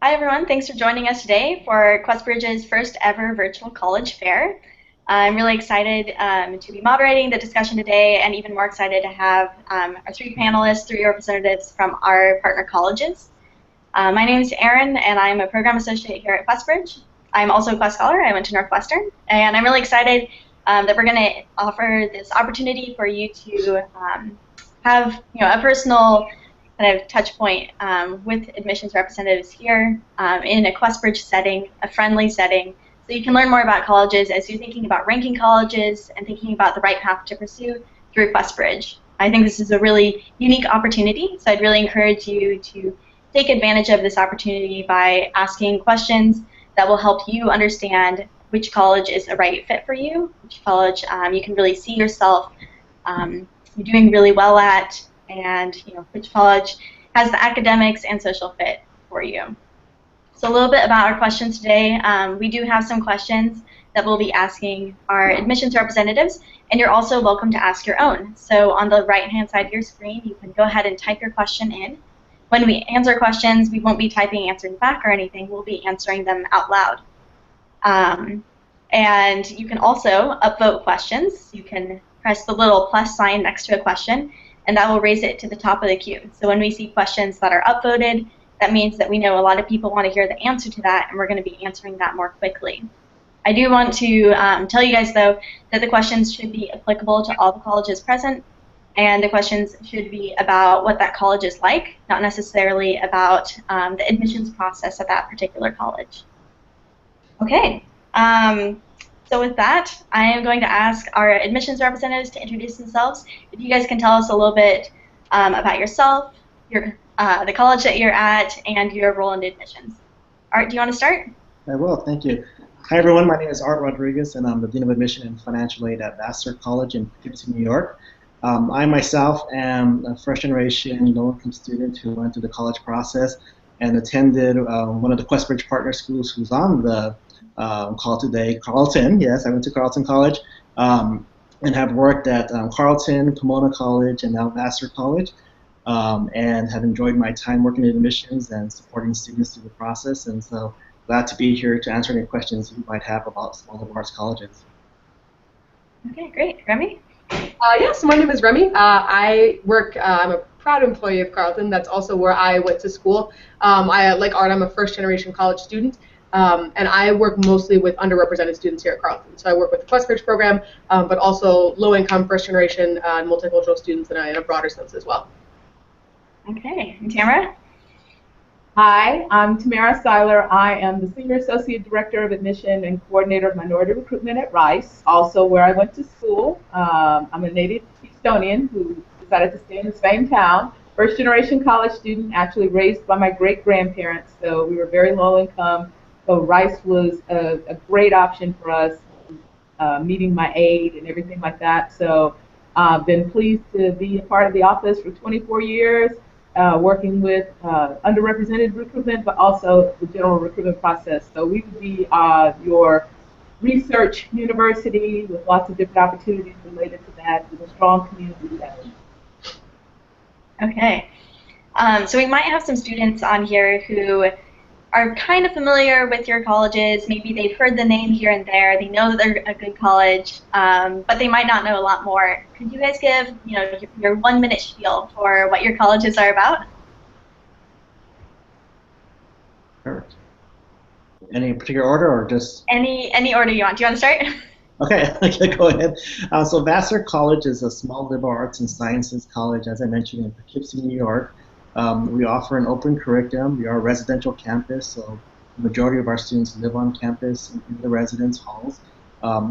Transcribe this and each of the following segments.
Hi everyone, thanks for joining us today for QuestBridge's first ever virtual college fair. I'm really excited to be moderating the discussion today, and even more excited to have our three panelists, three representatives from our partner colleges. My name is Erin, and I'm a program associate here at QuestBridge. I'm also a Quest Scholar. I went to Northwestern, and I'm really excited that we're going to offer this opportunity for you to have a personal kind of touch point with admissions representatives here in a QuestBridge setting, a friendly setting, so you can learn more about colleges as you're thinking about ranking colleges and thinking about the right path to pursue through QuestBridge. I think this is a really unique opportunity, so I'd really encourage you to take advantage of this opportunity by asking questions that will help you understand which college is a right fit for you, which college you can really see yourself doing really well at, and which college has the academics and social fit for you. So a little bit about our questions today. We do have some questions that we'll be asking our admissions representatives, and you're also welcome to ask your own. So on the right-hand side of your screen, you can go ahead and type your question in. When we answer questions, we won't be typing answers back or anything. We'll be answering them out loud. And you can also upvote questions. You can press the little plus sign next to a question, and that will raise it to the top of the queue. So when we see questions that are upvoted, that means that we know a lot of people want to hear the answer to that, and we're going to be answering that more quickly. I do want to tell you guys, though, that the questions should be applicable to all the colleges present, and the questions should be about what that college is like, not necessarily about the admissions process at that particular college. Okay. So with that, I am going to ask our admissions representatives to introduce themselves. If you guys can tell us a little bit about yourself, the college that you're at, and your role in admissions. Art, do you want to start? I will, thank you. Hi everyone, my name is Art Rodriguez, and I'm the Dean of Admission and Financial Aid at Vassar College in Poughkeepsie, New York. I myself am a first-generation low-income student who went through the college process and attended one of the QuestBridge partner schools who's on the call today, Carleton. Yes, I went to Carleton College and have worked at Carleton, Pomona College, and now Vassar College, and have enjoyed my time working in admissions and supporting students through the process. And so glad to be here to answer any questions you might have about small liberal arts colleges. Okay, great. Remy? Yes, my name is Remy. I work, I'm a proud employee of Carleton. That's also where I went to school. Like Art, I'm a first-generation college student. And I work mostly with underrepresented students here at Carleton. So I work with the QuestBridge program, but also low-income, first-generation, and multicultural students in a broader sense as well. Okay, and Tamara? Hi, I'm Tamara Seiler. I am the Senior Associate Director of Admission and Coordinator of Minority Recruitment at Rice, also where I went to school. I'm a native Houstonian who decided to stay in the same town. First-generation college student, actually raised by my great-grandparents, so we were very low-income. So Rice was a great option for us, meeting my aid and everything like that. So I've been pleased to be a part of the office for 24 years, working with underrepresented recruitment, but also the general recruitment process. So we would be your research university with lots of different opportunities related to that, with a strong community setting. Okay. So we might have some students on here who are kind of familiar with your colleges. Maybe they've heard the name here and there. They know that they're a good college, but they might not know a lot more. Could you guys give your 1-minute spiel for what your colleges are about? Perfect. Any particular order or just? Any order you want. Do you want to start? Okay, go ahead. So Vassar College is a small liberal arts and sciences college, as I mentioned, in Poughkeepsie, New York. We offer an open curriculum. We are a residential campus, so the majority of our students live on campus in the residence halls.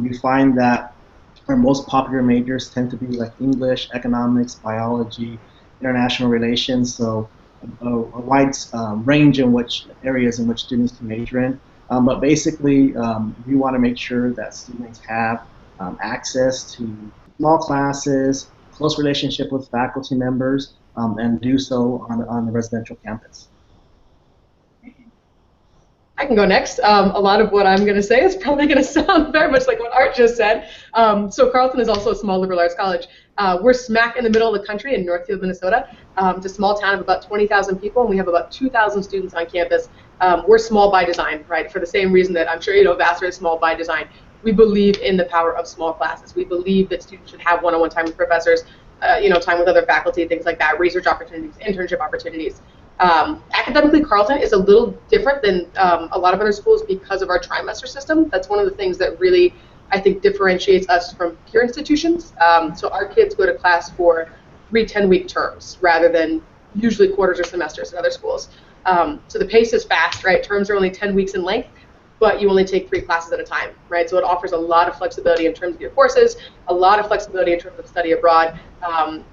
We find that our most popular majors tend to be like English, economics, biology, international relations, so a wide range in which areas in which students can major in. But basically, we want to make sure that students have access to small classes, close relationship with faculty members, and do so on the residential campus. I can go next. A lot of what I'm going to say is probably going to sound very much like what Art just said. So Carleton is also a small liberal arts college. We're smack in the middle of the country in Northfield, Minnesota. It's a small town of about 20,000 people, and we have about 2,000 students on campus. We're small by design, right? For the same reason that I'm sure you know Vassar is small by design. We believe in the power of small classes. We believe that students should have one-on-one time with professors, time with other faculty, things like that, research opportunities, internship opportunities. Academically, Carleton is a little different than a lot of other schools because of our trimester system. That's one of the things that really, I think, differentiates us from peer institutions. So our kids go to class for 3 10-week terms rather than usually quarters or semesters at other schools. So the pace is fast, right? Terms are only 10 weeks in length, but you only take 3 classes at a time, right? So it offers a lot of flexibility in terms of your courses, a lot of flexibility in terms of study abroad,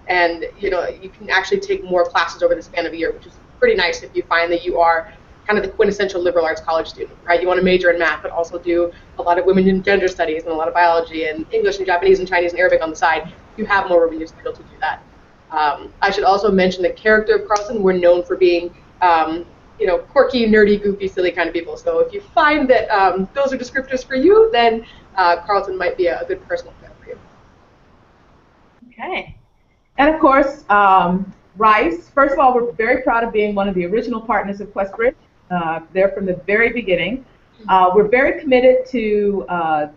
and you can actually take more classes over the span of a year, which is pretty nice if you find that you are kind of the quintessential liberal arts college student, right? You want to major in math, but also do a lot of women and gender studies and a lot of biology and English and Japanese and Chinese and Arabic on the side. You have more room in your schedule to do that. I should also mention the character of Carleton. We're known for being quirky, nerdy, goofy, silly kind of people. So if you find that those are descriptors for you, then Carleton might be a good personal fit for you. Okay. And of course, Rice. First of all, we're very proud of being one of the original partners of QuestBridge. They're from the very beginning. We're very committed to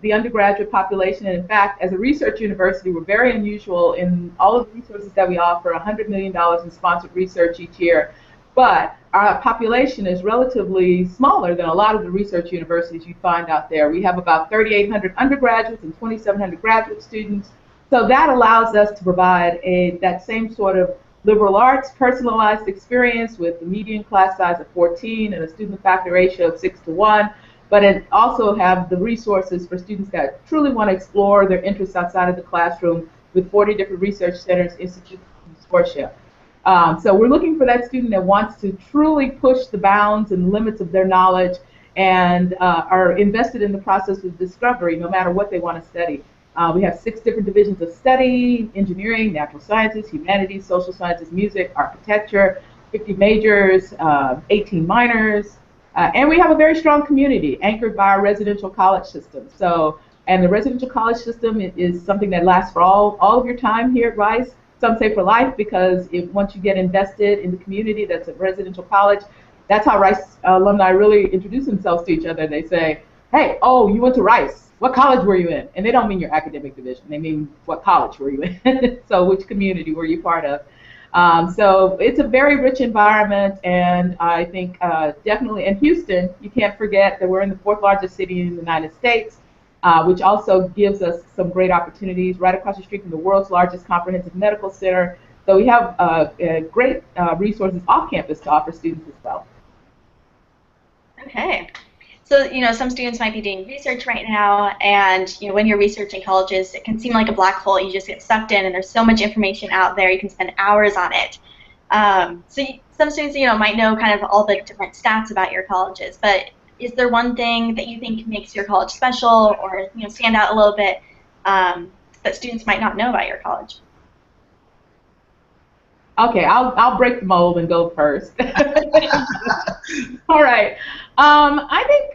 the undergraduate population, and in fact, as a research university, we're very unusual in all of the resources that we offer, $100 million in sponsored research each year. But our population is relatively smaller than a lot of the research universities you find out there. We have about 3,800 undergraduates and 2,700 graduate students. So that allows us to provide that same sort of liberal arts personalized experience with the median class size of 14 and a student faculty ratio of 6:1. But it also have the resources for students that truly want to explore their interests outside of the classroom with 40 different research centers, institutes, and consortia. So we're looking for that student that wants to truly push the bounds and limits of their knowledge and are invested in the process of discovery no matter what they want to study. We have 6 different divisions of study: engineering, natural sciences, humanities, social sciences, music, architecture, 50 majors, 18 minors. And we have a very strong community anchored by our residential college system. And the residential college system is something that lasts for all of your time here at Rice. Some say for life, because once you get invested in the community that's a residential college, that's how Rice alumni really introduce themselves to each other. They say, hey, oh, you went to Rice. What college were you in? And they don't mean your academic division. They mean what college were you in? So which community were you part of? So it's a very rich environment, and I think definitely in Houston, you can't forget that we're in the 4th largest city in the United States, which also gives us some great opportunities right across the street from the world's largest comprehensive medical center. So we have great resources off campus to offer students as well. Okay. So, some students might be doing research right now, and, when you're researching colleges, it can seem like a black hole. You just get sucked in, and there's so much information out there. You can spend hours on it. Some students, might know kind of all the different stats about your colleges, but is there one thing that you think makes your college special or, stand out a little bit that students might not know about your college? Okay, I'll break the mold and go first. All right. I think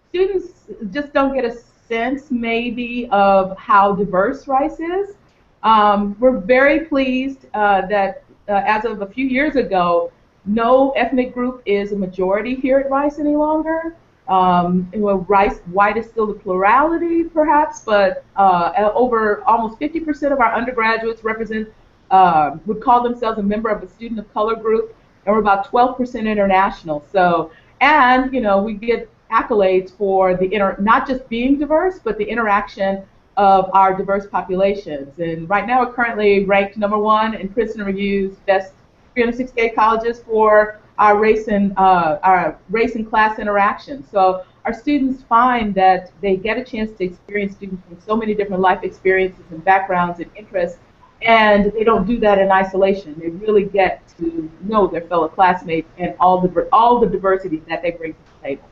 students just don't get a sense maybe of how diverse Rice is. We're very pleased that as of a few years ago, no ethnic group is a majority here at Rice any longer. White is still the plurality, perhaps, but over almost 50% of our undergraduates would call themselves a member of a student of color group, and we're about 12% international. So, and we get accolades for not just being diverse, but the interaction of our diverse populations. And right now, we're currently ranked #1 in Princeton Review's best 368 colleges for our race and class interaction. So our students find that they get a chance to experience students from so many different life experiences and backgrounds and interests, and they don't do that in isolation. They really get to know their fellow classmates and all the diversity that they bring to the table.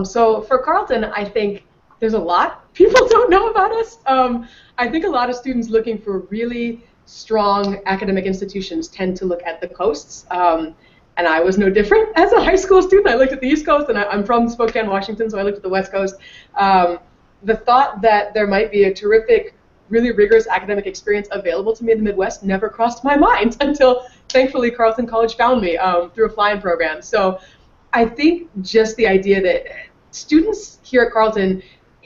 So for Carleton, I think there's a lot people don't know about us. I think a lot of students looking for really strong academic institutions tend to look at the coasts. and I was no different as a high school student. I looked at the East Coast, and I'm from Spokane, Washington, so I looked at the West Coast. The thought that there might be a terrific, really rigorous academic experience available to me in the Midwest never crossed my mind until, thankfully, Carleton College found me through a fly-in program. So I think just the idea that students here at Carleton,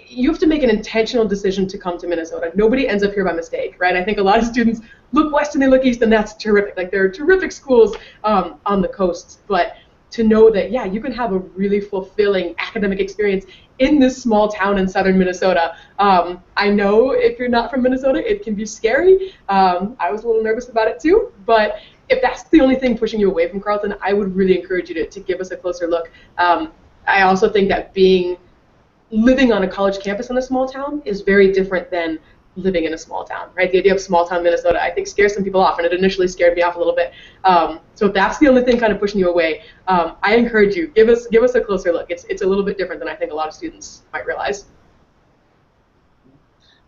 you have to make an intentional decision to come to Minnesota. Nobody ends up here by mistake, right? I think a lot of students look west and they look east, and that's terrific. Like, there are terrific schools on the coast, but to know that, yeah, you can have a really fulfilling academic experience in this small town in southern Minnesota. I know if you're not from Minnesota, it can be scary. I was a little nervous about it too, but if that's the only thing pushing you away from Carleton, I would really encourage you to give us a closer look. I also think that living on a college campus in a small town is very different than living in a small town, right? The idea of small town Minnesota, I think, scares some people off, and it initially scared me off a little bit. So if that's the only thing kind of pushing you away, I encourage you, give us a closer look. It's a little bit different than I think a lot of students might realize.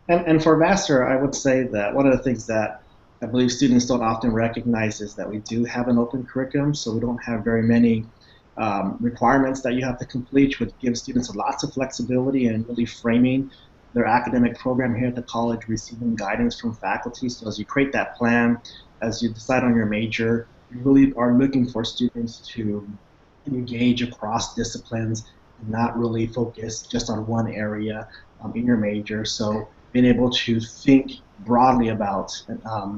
And for Vassar, I would say that one of the things that I believe students don't often recognize is that we do have an open curriculum, so we don't have very many requirements that you have to complete, which gives students lots of flexibility in really framing their academic program here at the college, receiving guidance from faculty. So as you create that plan, as you decide on your major, you really are looking for students to engage across disciplines and not really focus just on one area in your major. So being able to think broadly about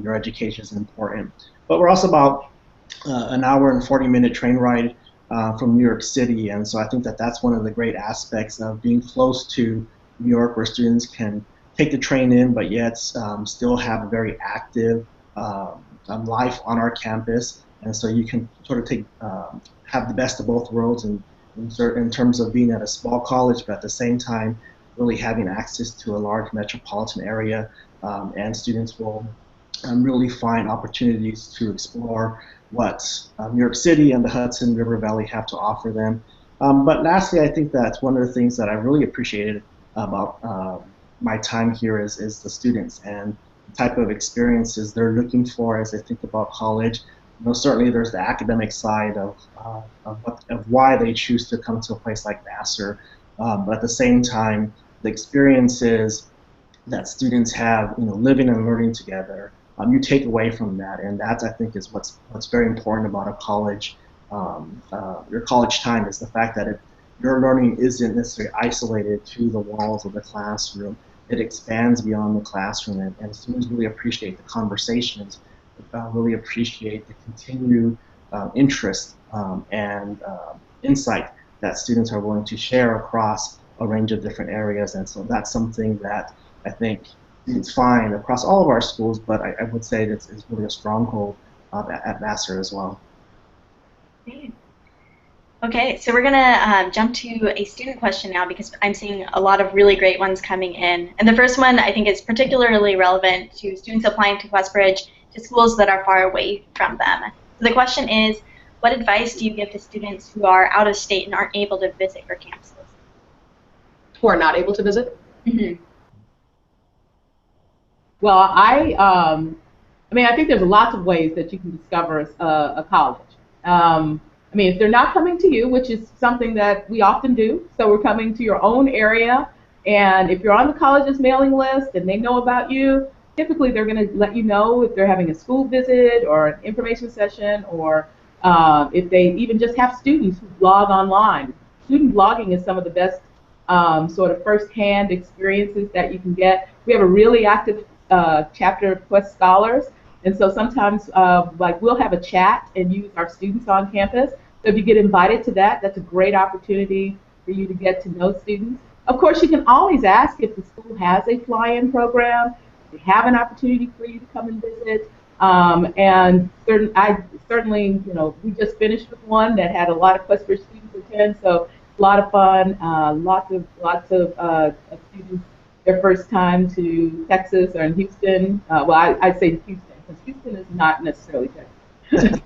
your education is important. But we're also about an hour and 40-minute train ride from New York City, and so I think that that's one of the great aspects of being close to New York, where students can take the train in, but yet still have a very active life on our campus, and so you can sort of have the best of both worlds in terms of being at a small college, but at the same time really having access to a large metropolitan area, and students will really find opportunities to explore what New York City and the Hudson River Valley have to offer them. But lastly, I think that one of the things that I really appreciated about my time here is the students and the type of experiences they're looking for as they think about college. You know, certainly there's the academic side of why they choose to come to a place like Vassar, but at the same time, the experiences that students have, you know, living and learning together, you take away from that, and that, I think, is what's very important about a college. Your college time is the fact that your learning isn't necessarily isolated to the walls of the classroom. It expands beyond the classroom, and students really appreciate the conversations, really appreciate the continued interest and insight that students are willing to share across a range of different areas. And so that's something that I think students find across all of our schools, but I would say that it's really a stronghold at Vassar as well. Great. Okay, so we're going to jump to a student question now, because I'm seeing a lot of really great ones coming in. And the first one, I think, is particularly relevant to students applying to QuestBridge to schools that are far away from them. So the question is, what advice do you give to students who are out of state and aren't able to visit your campuses? Who are not able to visit? Mm-hmm. Well, I mean, I think there's lots of ways that you can discover a college. I mean, if they're not coming to you, which is something that we often do, so we're coming to your own area, and if you're on the college's mailing list and they know about you, typically they're going to let you know if they're having a school visit or an information session, or if they even just have students who blog online. Student blogging is some of the best sort of first-hand experiences that you can get. We have a really active chapter of Quest Scholars, and so sometimes like we'll have a chat and use our students on campus. So if you get invited to that, that's a great opportunity for you to get to know students. Of course, you can always ask if the school has a fly-in program. They have an opportunity for you to come and visit. And I certainly, you know, we just finished with one that had a lot of QuestBridge students attend, so a lot of fun. Lots of students, their first time to Texas or in Houston. Well, I say Houston, because Houston is not necessarily Texas.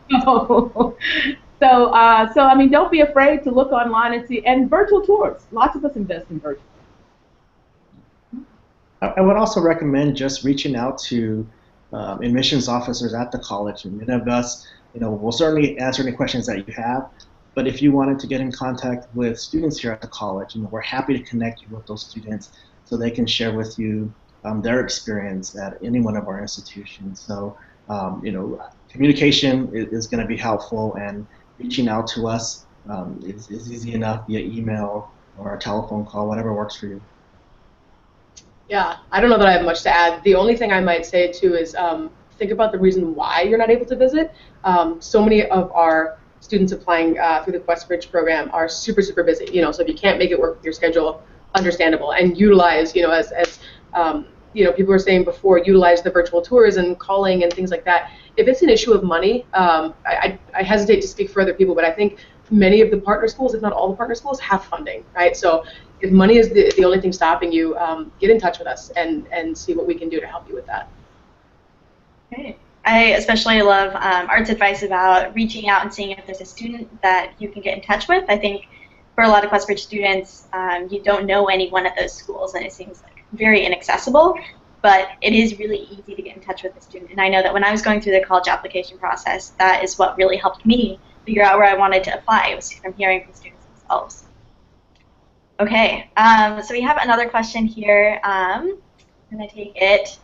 So I mean, don't be afraid to look online and see, and virtual tours. Lots of us invest in virtual. I would also recommend just reaching out to admissions officers at the college. And many of us we'll certainly answer any questions that you have. But if you wanted to get in contact with students here at the college, we're happy to connect you with those students so they can share with you their experience at any one of our institutions. So, communication is going to be helpful, and reaching out to us is easy enough via email or a telephone call, whatever works for you. Yeah, I don't know that I have much to add. The only thing I might say too is think about the reason why you're not able to visit. So many of our students applying through the QuestBridge program are super, super busy. So if you can't make it work with your schedule, understandable. And utilize, as people were saying before, utilize the virtual tours and calling and things like that. If it's an issue of money, I hesitate to speak for other people, but I think many of the partner schools, if not all the partner schools, have funding, right? So if money is the only thing stopping you, get in touch with us and see what we can do to help you with that. Great. I especially love Art's advice about reaching out and seeing if there's a student that you can get in touch with. I think for a lot of QuestBridge students, you don't know anyone at those schools, and it seems like very inaccessible, but it is really easy to get in touch with a student. And I know that when I was going through the college application process, that is what really helped me figure out where I wanted to apply. It was from hearing from students themselves. Okay, so we have another question here. I'm going to take it.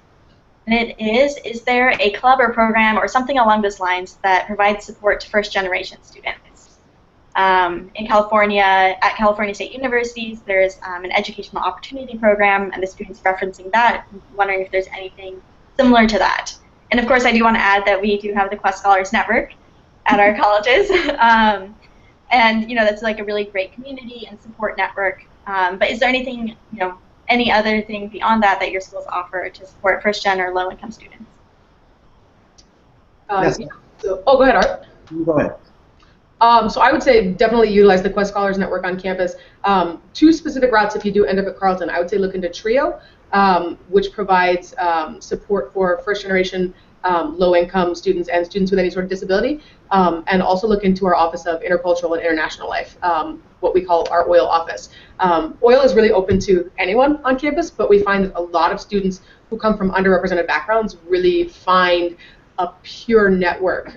And it is there a club or program or something along those lines that provides support to first-generation students? In California, at California State Universities, there's an educational opportunity program, and the students referencing that, wondering if there's anything similar to that. And of course, I do want to add that we do have the Quest Scholars Network at our colleges, and that's like a really great community and support network. But is there anything, any other thing beyond that your schools offer to support first-gen or low-income students? Yes. Go ahead, Art. You go ahead. So I would say definitely utilize the Quest Scholars Network on campus. Two specific routes if you do end up at Carleton. I would say look into TRIO, which provides support for first-generation low-income students and students with any sort of disability, and also look into our Office of Intercultural and International Life, what we call our OIL office. OIL is really open to anyone on campus, but we find that a lot of students who come from underrepresented backgrounds really find a pure network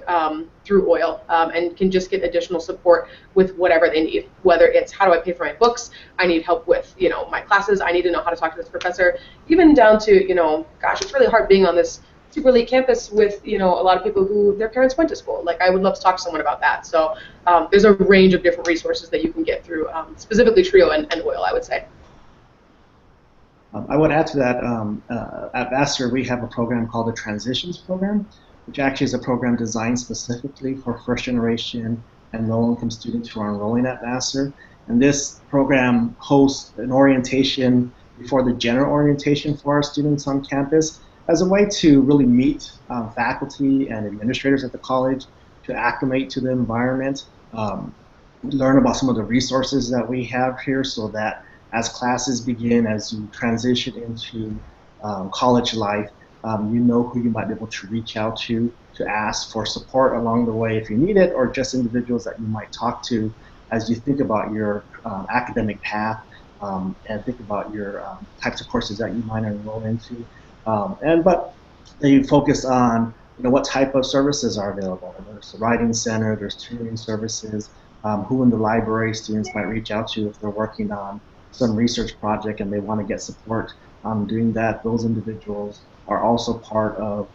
through OIL and can just get additional support with whatever they need, whether it's how do I pay for my books, I need help with my classes, I need to know how to talk to this professor, even down to, gosh, it's really hard being on this super elite campus with a lot of people who their parents went to school. Like, I would love to talk to someone about that. So there's a range of different resources that you can get through, specifically TRIO and OIL, I would say. I would add to that, at Vassar we have a program called the Transitions Program, which actually is a program designed specifically for first generation and low-income students who are enrolling at Vassar. And this program hosts an orientation before the general orientation for our students on campus, as a way to really meet faculty and administrators at the college, to acclimate to the environment, learn about some of the resources that we have here, so that as classes begin, as you transition into college life, you know who you might be able to reach out to ask for support along the way if you need it, or just individuals that you might talk to as you think about your academic path and think about your types of courses that you might enroll into. But they focus on what type of services are available. There's a writing center, there's tutoring services, who in the library students might reach out to if they're working on some research project and they want to get support doing that. Those individuals are also part of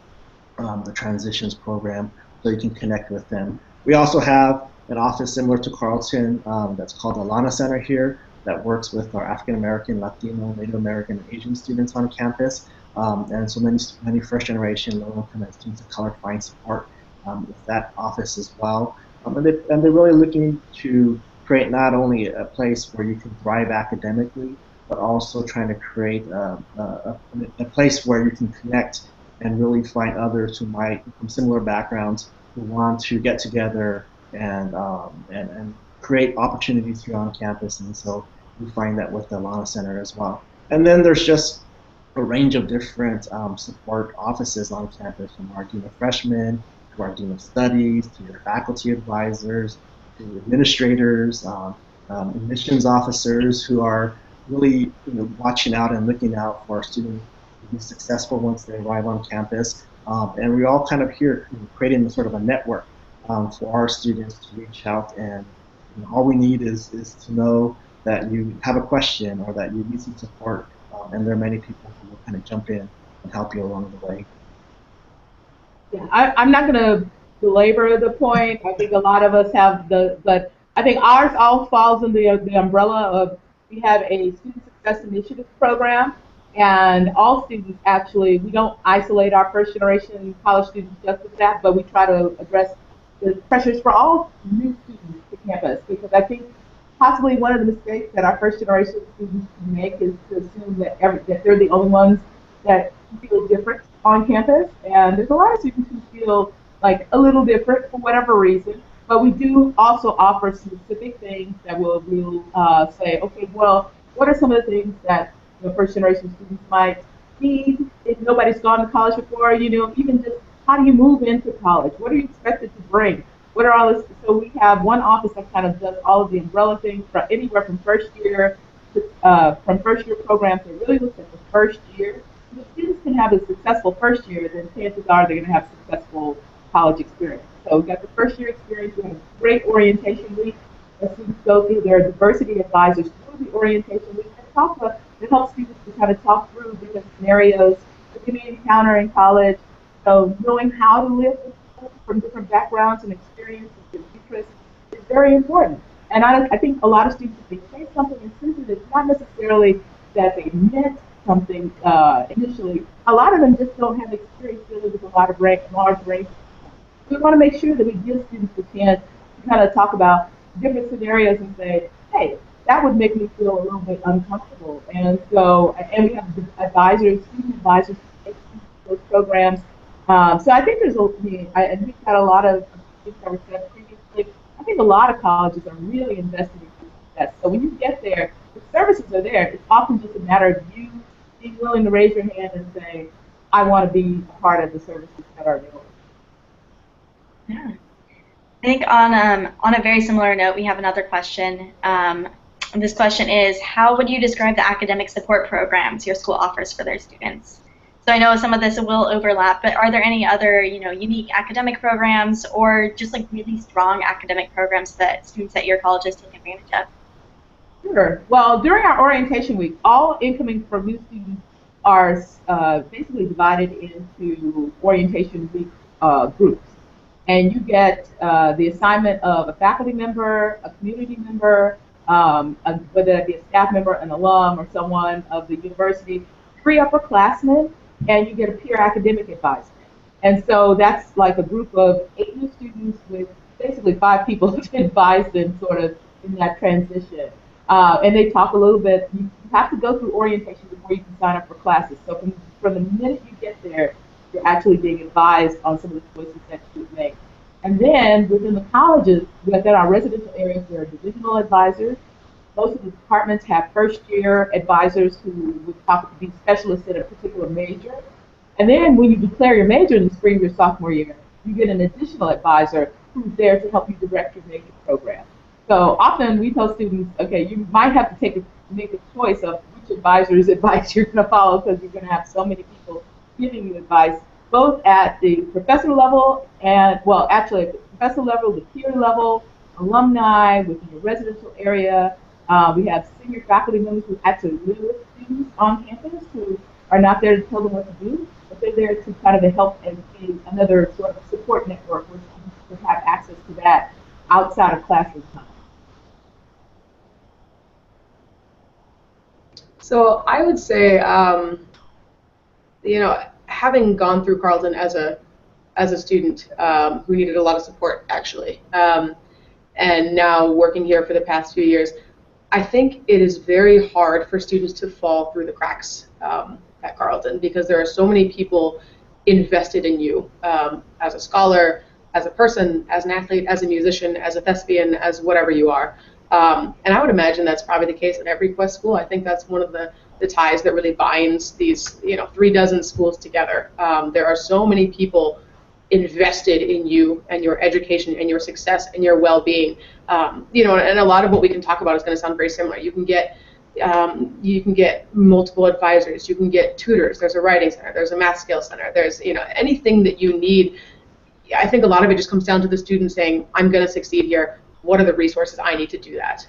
the Transitions program, so you can connect with them. We also have an office similar to Carleton that's called the Alana Center here, that works with our African American, Latino, Native American, and Asian students on campus. And so many first generation low-income and students of color find support with that office as well. And they're really looking to create not only a place where you can thrive academically, but also trying to create a place where you can connect and really find others who might, from similar backgrounds, who want to get together and create opportunities here on campus. And so we find that with the Alana Center as well. And then there's just a range of different support offices on campus, from our Dean of Freshmen to our Dean of Studies to your faculty advisors to administrators, admissions officers who are really watching out and looking out for our students to be successful once they arrive on campus. And we're all kind of here creating sort of a network for our students to reach out, and all we need is to know that you have a question or that you need some support, and there are many people who will kind of jump in and help you along the way. Yeah, I'm not going to belabor the point. I think a lot of us have but I think ours all falls under the umbrella of we have a student success initiative program, and all students actually, we don't isolate our first generation college students just with that, but we try to address the pressures for all new students to campus, because I think possibly one of the mistakes that our first generation students make is to assume that that they're the only ones that feel different on campus, and there's a lot of students who feel like a little different for whatever reason, but we do also offer specific things that will say, okay, well, what are some of the things that first generation students might need if nobody's gone to college before, even just how do you move into college? What are you expected to bring? What are all this? So we have one office that kind of does all of the umbrella things, from anywhere from first year programs that really looks at the first year. If students can have a successful first year, then chances are they're going to have successful college experience. So we've got the first year experience. We have a great orientation week that students go through. There are diversity advisors through the orientation week that help students to kind of talk through different scenarios that they may encounter in college. So knowing how to live with people from different backgrounds and experiences and interests is very important. And I think a lot of students, if they say something insensitive, it's not necessarily that they meant something initially. A lot of them just don't have experience dealing with a large range. We want to make sure that we give students the chance to kind of talk about different scenarios and say, hey, that would make me feel a little bit uncomfortable. And so, and we have advisors, student advisors, who take those programs. So I think and we've got a lot of things that were said previously. I think a lot of colleges are really invested in success. So when you get there, the services are there. It's often just a matter of you being willing to raise your hand and say, I want to be part of the services that are available. Yeah. I think on a very similar note, we have another question. And this question is, how would you describe the academic support programs your school offers for their students? So I know some of this will overlap, but are there any other, unique academic programs or just like really strong academic programs that students at your colleges take advantage of? Sure. Well, during our orientation week, all incoming from new students are basically divided into orientation week groups. And you get the assignment of a faculty member, a community member, whether that be a staff member, an alum, or someone of the university, 3 upperclassmen, and you get a peer academic advisor. And so that's like a group of 8 new students with basically 5 people to advise them sort of in that transition. And they talk a little bit. You have to go through orientation before you can sign up for classes. So from the minute you get there, you're actually being advised on some of the choices that you would make. And then within the colleges, within our residential areas, there are divisional advisors. Most of the departments have first-year advisors who would be specialists in a particular major. And then when you declare your major in the spring of your sophomore year, you get an additional advisor who's there to help you direct your major program. So often we tell students, okay, you might have to make a choice of which advisor's advice you're going to follow, because you're going to have so many people giving you advice, both at the professor level and, well, actually at the professor level, the peer level, alumni, within your residential area. We have senior faculty members who actually live with students on campus who are not there to tell them what to do, but they're there to kind of help and be another sort of support network where students can have access to that outside of classroom time. So I would say, having gone through Carleton as a student who needed a lot of support, actually, and now working here for the past few years, I think it is very hard for students to fall through the cracks at Carleton, because there are so many people invested in you as a scholar, as a person, as an athlete, as a musician, as a thespian, as whatever you are. And I would imagine that's probably the case at every Quest school. I think that's one of the ties that really binds these 36 schools together. There are so many people invested in you and your education and your success and your well-being. And a lot of what we can talk about is going to sound very similar. You can get multiple advisors. You can get tutors. There's a writing center. There's a math skills center. There's anything that you need I think a lot of it just comes down to the student saying, I'm going to succeed here. What are the resources I need to do that?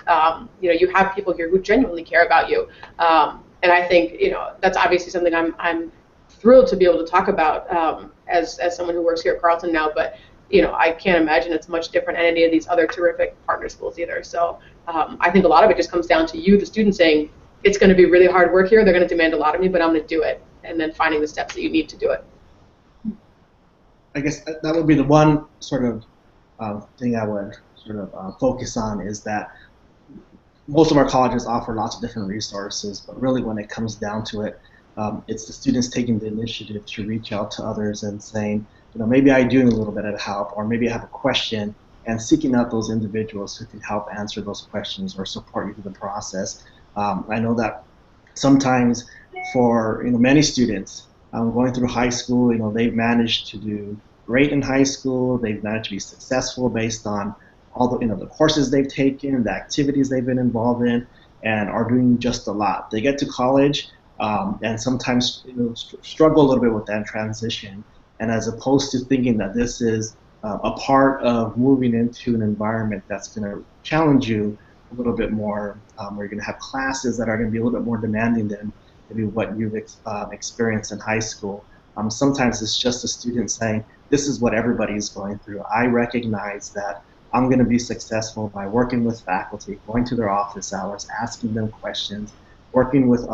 You have people here who genuinely care about you. And I think, that's obviously something I'm thrilled to be able to talk about as someone who works here at Carleton now. But, I can't imagine it's much different at any of these other terrific partner schools either. So I think a lot of it just comes down to you, the student, saying, it's going to be really hard work here. They're going to demand a lot of me, but I'm going to do it. And then finding the steps that you need to do it. I guess that would be the one sort of thing I would sort of focus on, is that most of our colleges offer lots of different resources, but really when it comes down to it, it's the students taking the initiative to reach out to others and saying, maybe I do need a little bit of help, or maybe I have a question, and seeking out those individuals who can help answer those questions or support you through the process. I know that sometimes for many students going through high school, they've managed to do great in high school. They've managed to be successful based on all the the courses they've taken, the activities they've been involved in, and are doing just a lot. They get to college and sometimes struggle a little bit with that transition. And as opposed to thinking that this is a part of moving into an environment that's going to challenge you a little bit more, where you're going to have classes that are going to be a little bit more demanding than maybe what you've experienced in high school. Sometimes it's just a student saying, this is what everybody's going through. I recognize that I'm going to be successful by working with faculty, going to their office hours, asking them questions, working with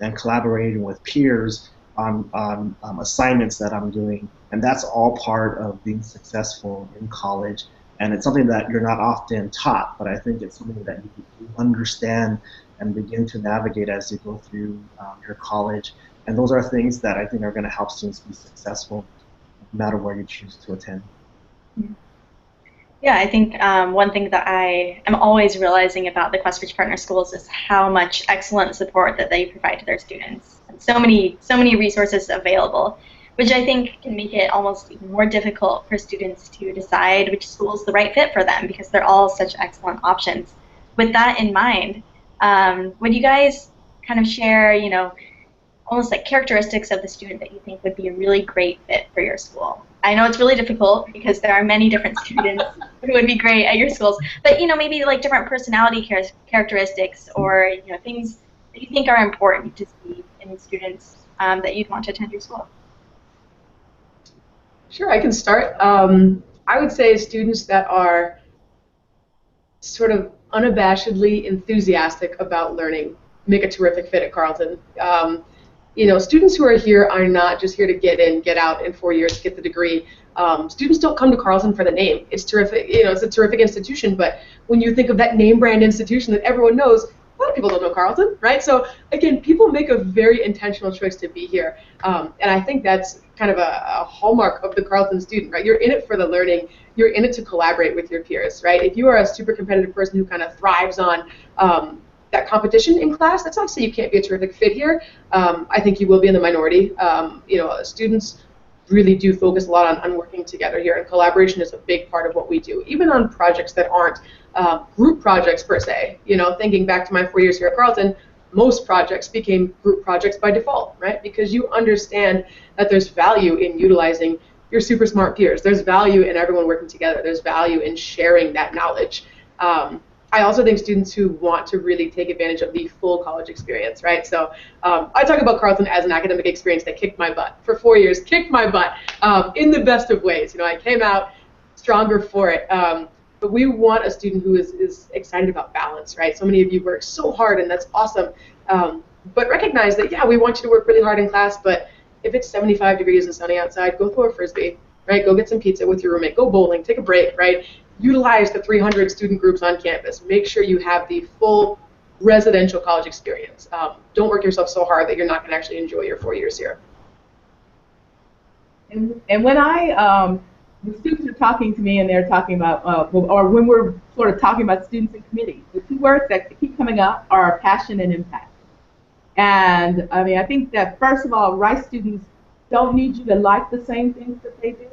and collaborating with peers on assignments that I'm doing. And that's all part of being successful in college. And it's something that you're not often taught, but I think it's something that you understand and begin to navigate as you go through your college. And those are things that I think are going to help students be successful no matter where you choose to attend. Yeah, I think one thing that I am always realizing about the QuestBridge Partner Schools is how much excellent support that they provide to their students. And so many resources available, which I think can make it almost even more difficult for students to decide which school is the right fit for them, because they're all such excellent options. With that in mind, would you guys kind of share, almost like characteristics of the student that you think would be a really great fit for your school? I know it's really difficult because there are many different students who would be great at your schools, but maybe like different personality characteristics, or things that you think are important to see in students that you'd want to attend your school. Sure, I can start. I would say students that are sort of unabashedly enthusiastic about learning make a terrific fit at Carleton. Students who are here are not just here to get in, get out in 4 years, get the degree. Students don't come to Carleton for the name. It's terrific. It's a terrific institution, but when you think of that name brand institution that everyone knows, a lot of people don't know Carleton, right? So again, people make a very intentional choice to be here, and I think that's kind of a hallmark of the Carleton student, right? You're in it for the learning. You're in it to collaborate with your peers, right? If you are a super competitive person who kind of thrives on that competition in class, that's not to say you can't be a terrific fit here. I think you will be in the minority. Students really do focus a lot on working together here, and collaboration is a big part of what we do, even on projects that aren't group projects per se. Thinking back to my 4 years here at Carleton, most projects became group projects by default, right? Because you understand that there's value in utilizing your super smart peers. There's value in everyone working together. There's value in sharing that knowledge. I also think students who want to really take advantage of the full college experience, right? So I talk about Carleton as an academic experience that kicked my butt. For 4 years, kicked my butt in the best of ways. I came out stronger for it. But we want a student who is excited about balance, right? So many of you work so hard, and that's awesome. But recognize that, yeah, we want you to work really hard in class, but if it's 75 degrees and sunny outside, go throw a Frisbee, right? Go get some pizza with your roommate. Go bowling. Take a break, right? Utilize the 300 student groups on campus. Make sure you have the full residential college experience. Don't work yourself so hard that you're not going to actually enjoy your 4 years here. And when the students are talking to me and they're talking about, or when we're sort of talking about students in committee, the two words that keep coming up are passion and impact. And I think that first of all, Rice students don't need you to like the same things that they do.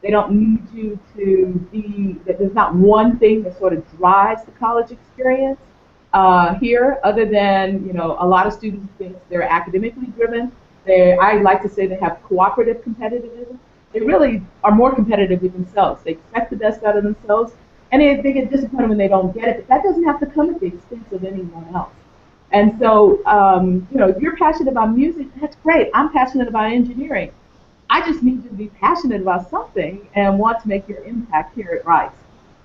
They don't need you to be, that there's not one thing that sort of drives the college experience here, other than, a lot of students think they're academically driven. I like to say they have cooperative competitivism. they really are more competitive with themselves. They expect the best out of themselves, and they get disappointed when they don't get it. But that doesn't have to come at the expense of anyone else. And so, you know, if you're passionate about music, that's great. I'm passionate about engineering. I just need you to be passionate about something and want to make your impact here at Rice.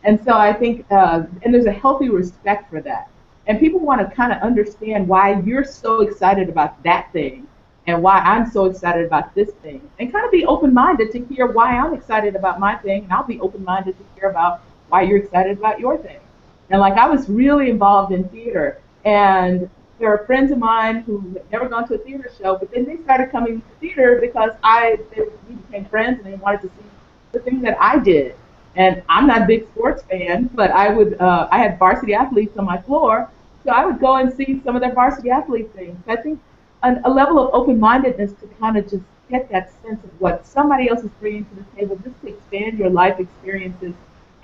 And so I think, and there's a healthy respect for that. And people want to kind of understand why you're so excited about that thing and why I'm so excited about this thing. And kind of be open-minded to hear why I'm excited about my thing, and I'll be open-minded to hear about why you're excited about your thing. And like, I was really involved in theater, and there are friends of mine who had never gone to a theater show, but then they started coming to theater because we became friends and they wanted to see the things that I did. And I'm not a big sports fan, but I had varsity athletes on my floor, so I would go and see some of their varsity athlete things. I think a level of open-mindedness to kind of just get that sense of what somebody else is bringing to the table, just to expand your life experiences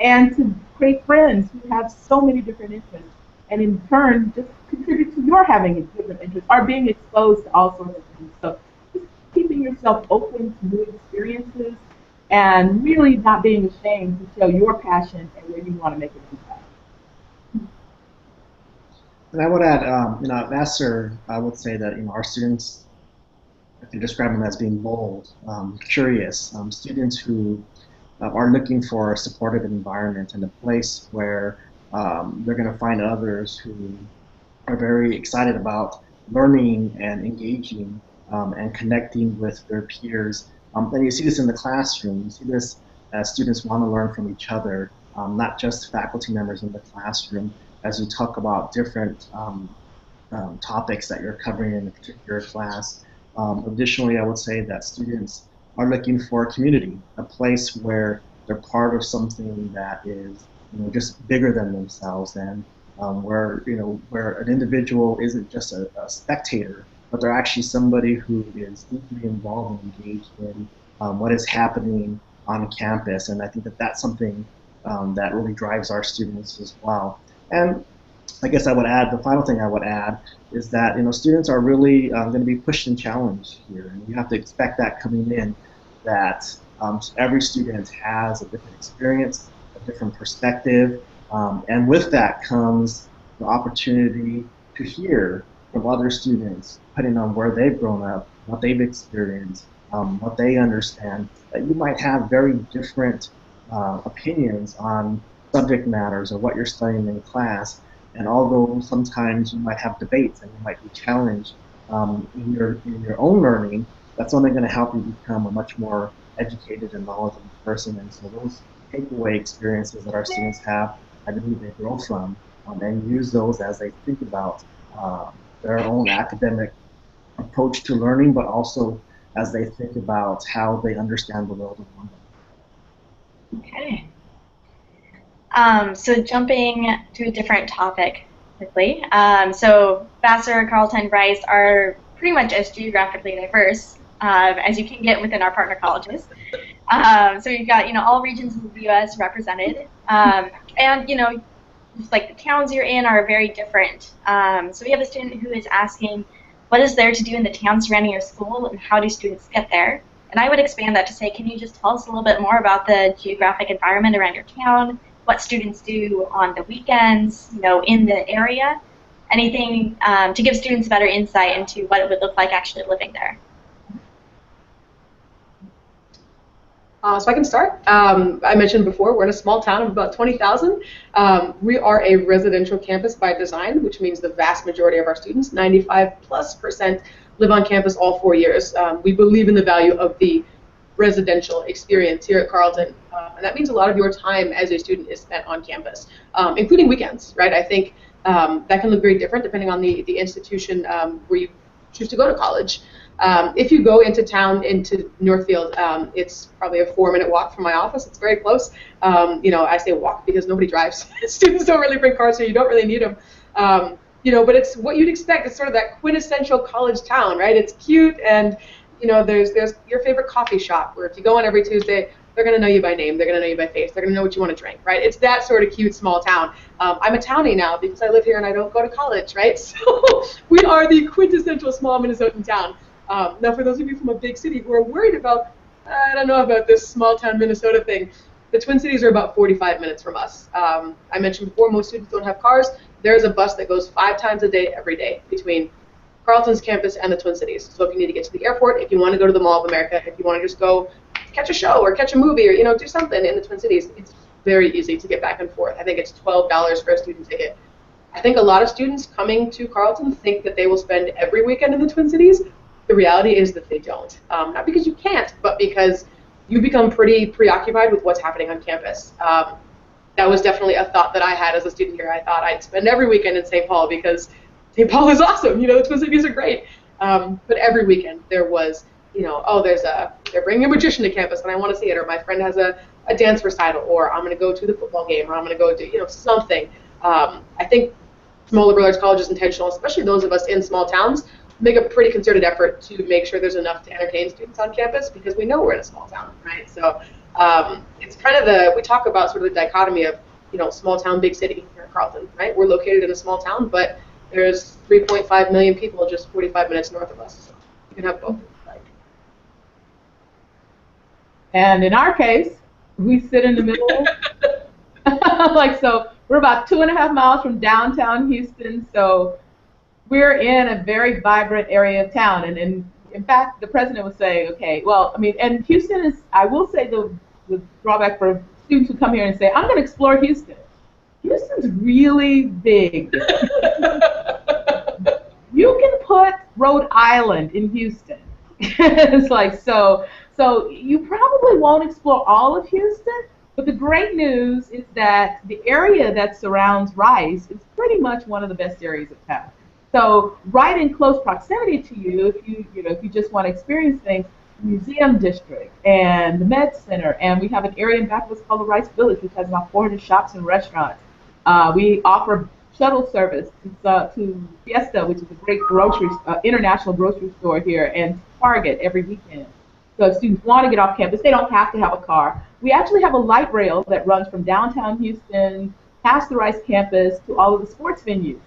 and to create friends who have so many different interests, and in turn just contribute to your having a different interest or being exposed to all sorts of things. So just keeping yourself open to new experiences and really not being ashamed to show your passion and where you want to make an impact. And I would add, you know, at Vassar, I would say that, you know, our students, if you describe them as being bold, curious, students who are looking for a supportive environment and a place where they're going to find others who are very excited about learning and engaging and connecting with their peers. And you see this in the classroom. You see this as students want to learn from each other, not just faculty members in the classroom, as you talk about different topics that you're covering in a particular class. Additionally, I would say that students are looking for a community, a place where they're part of something that is, you know, just bigger than themselves, and where, you know, where an individual isn't just a spectator, but they're actually somebody who is deeply involved and engaged in what is happening on campus. And I think that that's something that really drives our students as well. And I guess I would add, the final thing I would add is that, you know, students are really going to be pushed and challenged here, and you have to expect that coming in, that every student has a different experience, a different perspective, and with that comes the opportunity to hear from other students, depending on where they've grown up, what they've experienced, what they understand, that you might have very different opinions on subject matters or what you're studying in class. And although sometimes you might have debates and you might be challenged in your own learning, that's only going to help you become a much more educated and knowledgeable person. And so those takeaway experiences that our students have, I believe they grow from, and use those as they think about their own academic approach to learning, but also as they think about how they understand the world around them. Okay. So jumping to a different topic quickly. So Vassar, Carleton, Rice are pretty much as geographically diverse as you can get within our partner colleges. So you've got, you know, all regions of the U.S. represented, and, you know, just like the towns you're in are very different. So we have a student who is asking, what is there to do in the town surrounding your school, and how do students get there? And I would expand that to say, can you just tell us a little bit more about the geographic environment around your town, what students do on the weekends, you know, in the area, anything to give students better insight into what it would look like actually living there. So I can start. I mentioned before, we're in a small town of about 20,000. We are a residential campus by design, which means the vast majority of our students, 95+%, live on campus all 4 years. We believe in the value of the residential experience here at Carleton, and that means a lot of your time as a student is spent on campus, including weekends, right? I think that can look very different depending on the institution where you choose to go to college. If you go into town, into Northfield, it's probably a 4-minute walk from my office. It's very close. You know, I say walk because nobody drives. Students don't really bring cars, so you don't really need them. You know, but it's what you'd expect. It's sort of that quintessential college town, right? It's cute, and you know, there's your favorite coffee shop where if you go in every Tuesday, they're going to know you by name, they're going to know you by face, they're going to know what you want to drink, right? It's that sort of cute small town. I'm a townie now because I live here and I don't go to college, right? So we are the quintessential small Minnesotan town. Now, for those of you from a big city who are worried about I don't know about this small town Minnesota thing. The Twin Cities are about 45 minutes from us. I mentioned before, most students don't have cars. There's a bus that goes 5 times a day, every day, between Carleton's campus and the Twin Cities. So if you need to get to the airport, if you want to go to the Mall of America, if you want to just go catch a show or catch a movie or do something in the Twin Cities, it's very easy to get back and forth. I think it's $12 for a student ticket. I think a lot of students coming to Carleton think that they will spend every weekend in the Twin Cities. The reality is that they don't. Not because you can't, but because you become pretty preoccupied with what's happening on campus. That was definitely a thought that I had as a student here. I thought I'd spend every weekend in St. Paul because St. Paul is awesome. The Twin Cities are great. But every weekend there was, oh, they're bringing a magician to campus and I want to see it, or my friend has a dance recital, or I'm going to go to the football game, or I'm going to go do, something. I think small liberal arts college is intentional, especially those of us in small towns, make a pretty concerted effort to make sure there's enough to entertain students on campus because we know we're in a small town, right? So it's kind of we talk about sort of the dichotomy of, small town, big city here in Carleton, right? We're located in a small town, but there's 3.5 million people just 45 minutes north of us. So you can have both. And in our case, we sit in the middle. So we're about 2.5 miles from downtown Houston, so we're in a very vibrant area of town. And in fact, the president was saying, okay, well, and Houston is, I will say the drawback for students who come here and say, I'm going to explore Houston. Houston's really big. You can put Rhode Island in Houston. It's so you probably won't explore all of Houston, but the great news is that the area that surrounds Rice is pretty much one of the best areas of town. So right in close proximity to you, if you just want to experience things, the Museum District and the Med Center, and we have an area in back of us called the Rice Village, which has about 400 shops and restaurants. We offer shuttle service to Fiesta, which is a great international grocery store here, and Target every weekend. So if students want to get off campus, they don't have to have a car. We actually have a light rail that runs from downtown Houston past the Rice campus to all of the sports venues.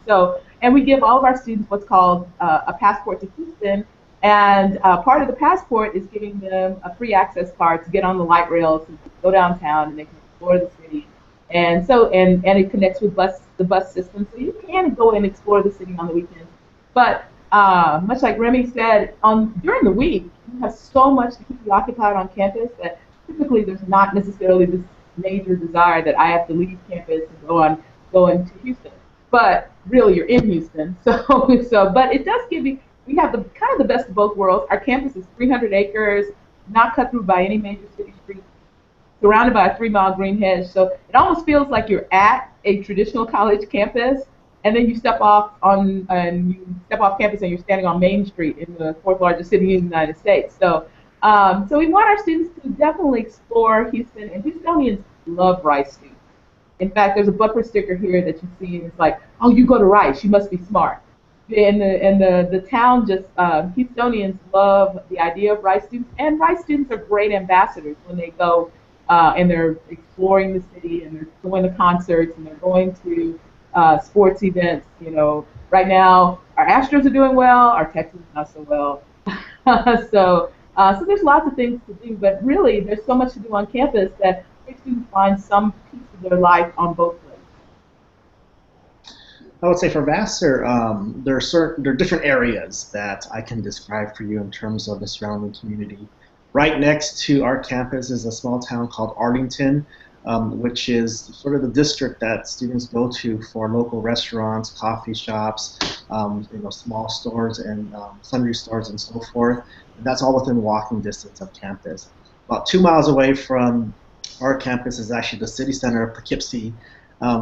And we give all of our students what's called a passport to Houston, and part of the passport is giving them a free access card to get on the light rail to go downtown and they can explore the city. And it connects with the bus system, so you can go and explore the city on the weekends. But much like Remy said, during the week, you have so much to keep you occupied on campus that typically there's not necessarily this major desire that I have to leave campus and go into Houston. But really, you're in Houston, but it does give you. We have the kind of the best of both worlds. Our campus is 300 acres, not cut through by any major city streets, surrounded by a 3-mile green hedge. So it almost feels like you're at a traditional college campus, and then you step off campus and you're standing on Main Street in the 4th largest city in the United States. So we want our students to definitely explore Houston, and Houstonians love Rice students. In fact, there's a bumper sticker here that you see, and it's like, oh, you go to Rice, you must be smart. And the town Houstonians love the idea of Rice students, and Rice students are great ambassadors when they go and they're exploring the city, and they're going to concerts, and they're going to sports events. Right now our Astros are doing well, our Texans not so well. So there's lots of things to do, but really there's so much to do on campus that students find some piece of their life on both ways. I would say for Vassar, there are different areas that I can describe for you in terms of the surrounding community. Right next to our campus is a small town called Arlington, which is sort of the district that students go to for local restaurants, coffee shops, small stores and sundry stores and so forth. And that's all within walking distance of campus. About 2 miles away from our campus is actually the city center of Poughkeepsie,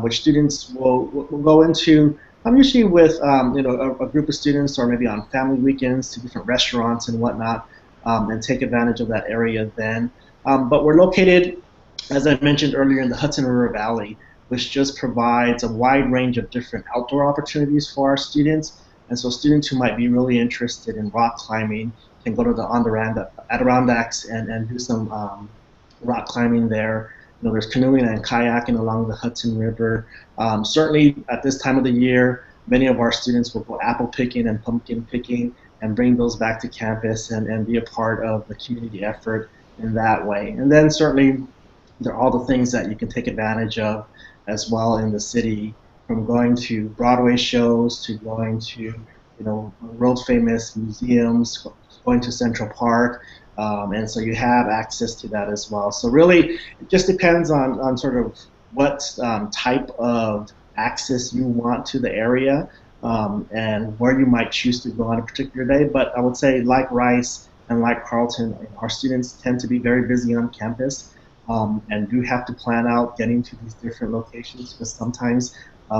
which students will go into, usually with a group of students or maybe on family weekends to different restaurants and whatnot, and take advantage of that area then. But we're located, as I mentioned earlier, in the Hudson River Valley, which just provides a wide range of different outdoor opportunities for our students. And so students who might be really interested in rock climbing can go to the Adirondacks and do some rock climbing there. There's canoeing and kayaking along the Hudson River. Certainly at this time of the year, many of our students will go apple picking and pumpkin picking and bring those back to campus and be a part of the community effort in that way. And then certainly there are all the things that you can take advantage of as well in the city, from going to Broadway shows to going to, world famous museums, going to Central Park, and so you have access to that as well. So really, it just depends on sort of what type of access you want to the area, and where you might choose to go on a particular day. But I would say, like Rice and like Carleton, our students tend to be very busy on campus, and do have to plan out getting to these different locations, because sometimes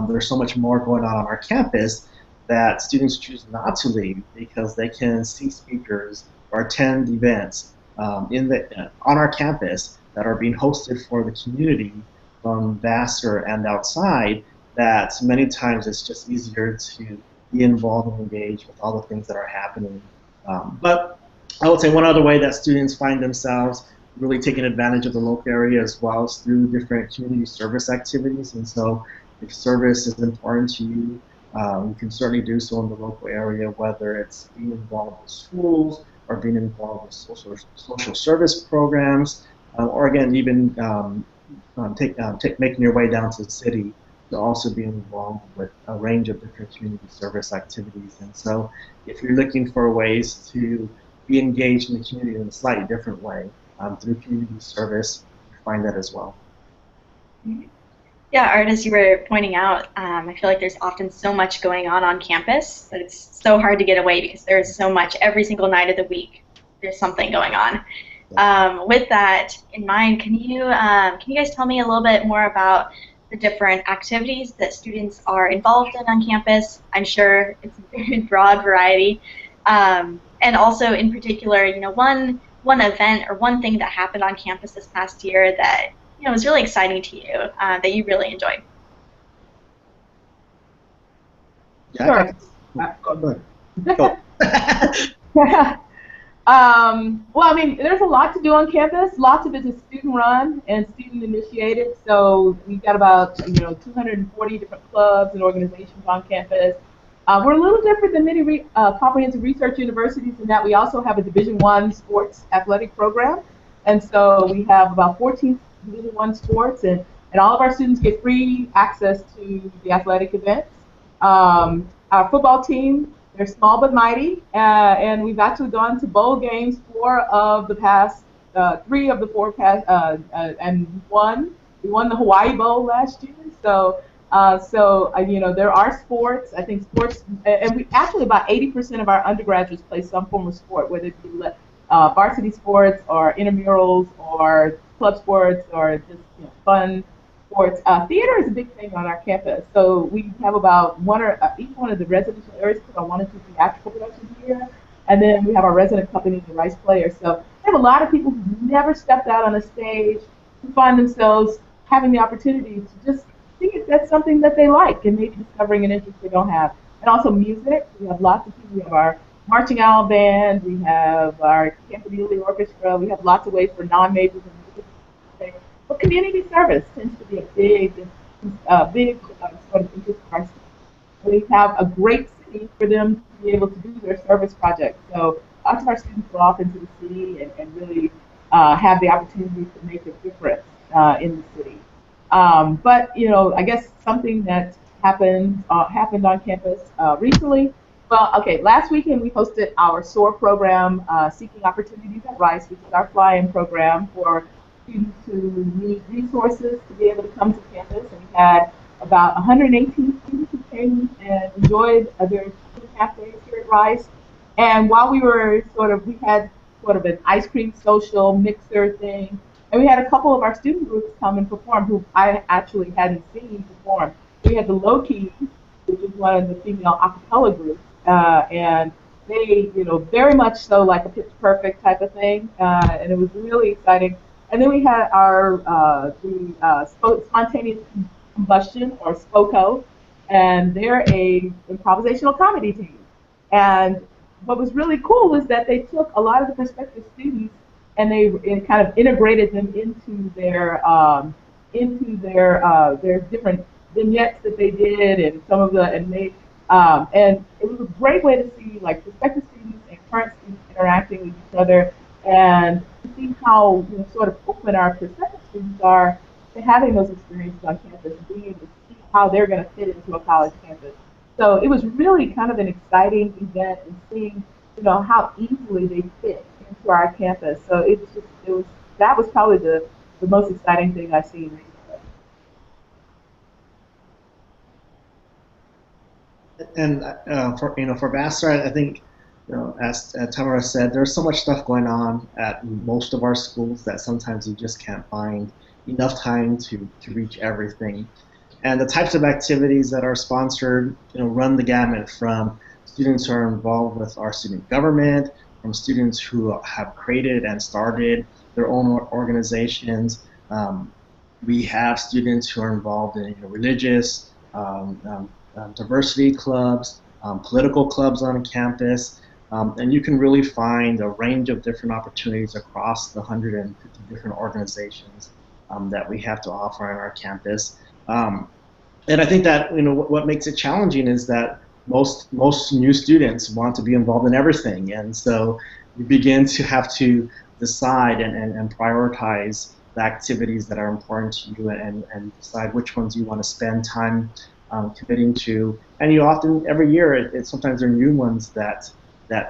there's so much more going on our campus that students choose not to leave because they can see speakers or attend events on our campus that are being hosted for the community from Vassar and outside, that many times it's just easier to be involved and engage with all the things that are happening. But I would say one other way that students find themselves really taking advantage of the local area as well is through different community service activities. And so if service is important to you, you can certainly do so in the local area, whether it's being involved with schools or being involved with social service programs, or again, even making your way down to the city to also be involved with a range of different community service activities. And so if you're looking for ways to be engaged in the community in a slightly different way through community service, you find that as well. Yeah, Art, as you were pointing out, I feel like there's often so much going on campus that it's so hard to get away because there's so much every single night of the week. There's something going on. With that in mind, can you guys tell me a little bit more about the different activities that students are involved in on campus? I'm sure it's a very broad variety, and also in particular, one event or one thing that happened on campus this past year that was really exciting to you, that you really enjoyed. Yeah, Sure. go. Well, I mean, there's a lot to do on campus. Lots of it is student-run and student-initiated. So we've got about 240 different clubs and organizations on campus. We're a little different than many comprehensive research universities in that we also have a Division I sports athletic program, and so we have about 14 Division I sports, and all of our students get free access to the athletic events. Our football team, they're small but mighty, and we've actually gone to bowl games 3 of the 4 past, and won. We won the Hawaii Bowl last year, so there are sports. I think sports, and we actually about 80% of our undergraduates play some form of sport, whether it be varsity sports or intramurals or club sports or just fun sports. Theater is a big thing on our campus, so we have about each one of the residential areas put on 1 or 2 theatrical productions a year, and then we have our resident company, the Rice Players. So we have a lot of people who've never stepped out on a stage who find themselves having the opportunity to just see if that's something that they like and maybe discovering an interest they don't have. And also music. We have lots of people. We have our marching owl band. We have our Campanile Orchestra. We have lots of ways for non-majors and music. But community service tends to be a big sort of interest of our students. We have a great city for them to be able to do their service projects. So lots of our students go off into the city and really have the opportunity to make a difference in the city. But I guess something that happened on campus recently. Well, okay, last weekend we hosted our SOAR program, Seeking Opportunities at Rice, which is our fly-in program for students who need resources to be able to come to campus. And we had about 118 students who came and enjoyed their 2.5 days here at Rice. And while we had sort of an ice cream social mixer thing, and we had a couple of our student groups come and perform who I actually hadn't seen perform. We had the Low Key, which is one of the female a cappella groups, and they, very much so like a Pitch Perfect type of thing, and it was really exciting. And then we had our Spontaneous Combustion, or SPOCO, and they're a improvisational comedy team. And what was really cool was that they took a lot of the prospective students and they kind of integrated them into their different vignettes that they did, and and it was a great way to see like prospective students and current students interacting with each other and see how sort of open our prospective students are to having those experiences on campus and being able to see how they're going to fit into a college campus. So it was really kind of an exciting event and seeing how easily they fit into our campus. So that was probably the most exciting thing I've seen recently. And for Vassar, I think as Tamara said, there's so much stuff going on at most of our schools that sometimes you just can't find enough time to reach everything. And the types of activities that are sponsored, run the gamut from students who are involved with our student government, from students who have created and started their own organizations. We have students who are involved in religious, diversity clubs, political clubs on campus, and you can really find a range of different opportunities across the 150 different organizations that we have to offer on our campus. And I think that what makes it challenging is that most new students want to be involved in everything, and so you begin to have to decide and prioritize the activities that are important to you and decide which ones you want to spend time committing to. And you often, every year, sometimes there are new ones that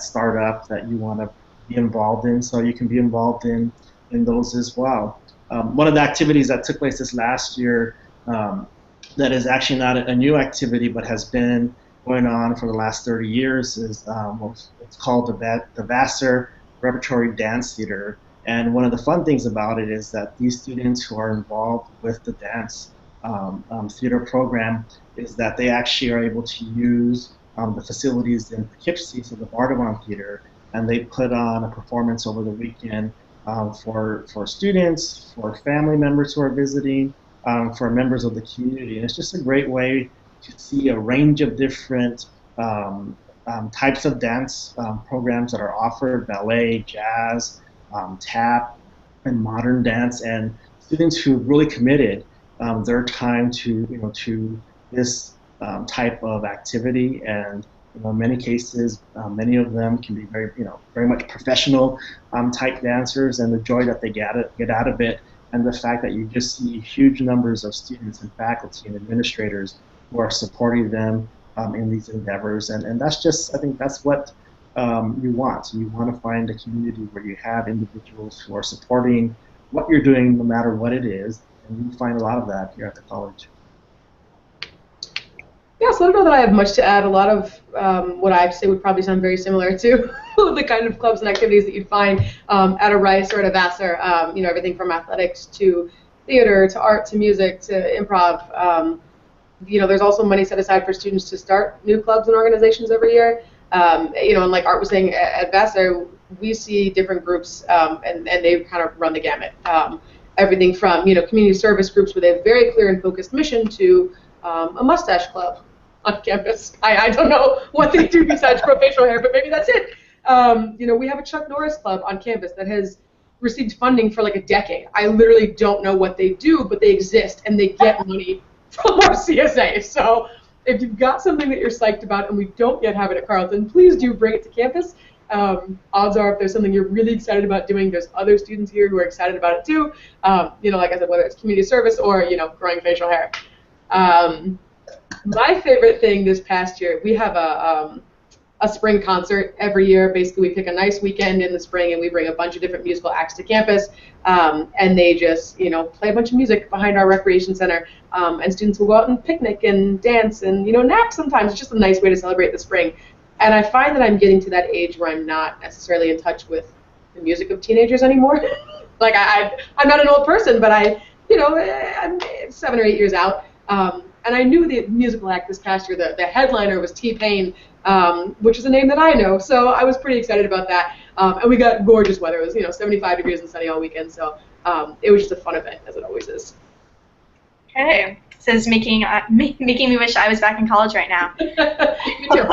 start up that you want to be involved in, so you can be involved in those as well. One of the activities that took place this last year that is actually not a new activity but has been going on for the last 30 years is it's called the Vassar Repertory Dance Theater. And one of the fun things about it is that these students who are involved with the dance theater program is that they actually are able to use the facilities in Poughkeepsie, so the Bardavon Theater, and they put on a performance over the weekend for students, for family members who are visiting, for members of the community. And it's just a great way to see a range of different types of dance programs that are offered: ballet, jazz, tap, and modern dance, and students who really committed their time to this type of activity. And in many cases, many of them can be very much professional type dancers, and the joy that they get out of it, and the fact that you just see huge numbers of students and faculty and administrators who are supporting them in these endeavors. And that's just, I think that's what you want. You want to find a community where you have individuals who are supporting what you're doing no matter what it is, and you find a lot of that here at the college. Yeah, so I don't know that I have much to add. A lot of what I have to say would probably sound very similar to the kind of clubs and activities that you'd find at a Rice or at a Vassar. Everything from athletics to theater to art to music to improv. There's also money set aside for students to start new clubs and organizations every year. And like Art was saying, at Vassar, we see different groups, and they kind of run the gamut. Everything from community service groups with a very clear and focused mission to a mustache club on campus. I don't know what they do besides grow facial hair, but maybe that's it. We have a Chuck Norris club on campus that has received funding for like a decade. I literally don't know what they do, but they exist and they get money from our CSA. So if you've got something that you're psyched about and we don't yet have it at Carleton, please do bring it to campus. Odds are, if there's something you're really excited about doing, there's other students here who are excited about it too. Like I said, whether it's community service or growing facial hair. My favorite thing this past year, we have a spring concert every year. Basically, we pick a nice weekend in the spring and we bring a bunch of different musical acts to campus, and they just play a bunch of music behind our recreation center, and students will go out and picnic and dance and nap sometimes. It's just a nice way to celebrate the spring. And I find that I'm getting to that age where I'm not necessarily in touch with the music of teenagers anymore. Like I'm not an old person, but I'm 7 or 8 years out. And I knew the musical act this past year. The headliner was T-Pain, which is a name that I know, so I was pretty excited about that. And we got gorgeous weather. It was 75 degrees and sunny all weekend, so it was just a fun event, as it always is. Okay, this is making me wish I was back in college right now. Me too.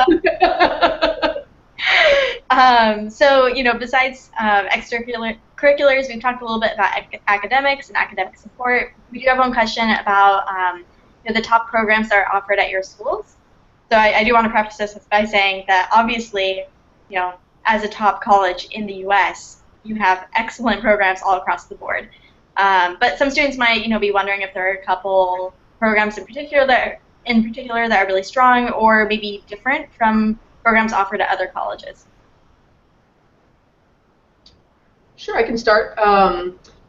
So besides extracurriculars, we've talked a little bit about academics and academic support. We do have one question about the top programs that are offered at your schools. So I do want to preface this by saying that obviously, as a top college in the U.S., you have excellent programs all across the board. But some students might, be wondering if there are a couple programs in particular that are really strong or maybe different from programs offered at other colleges. Sure, I can start.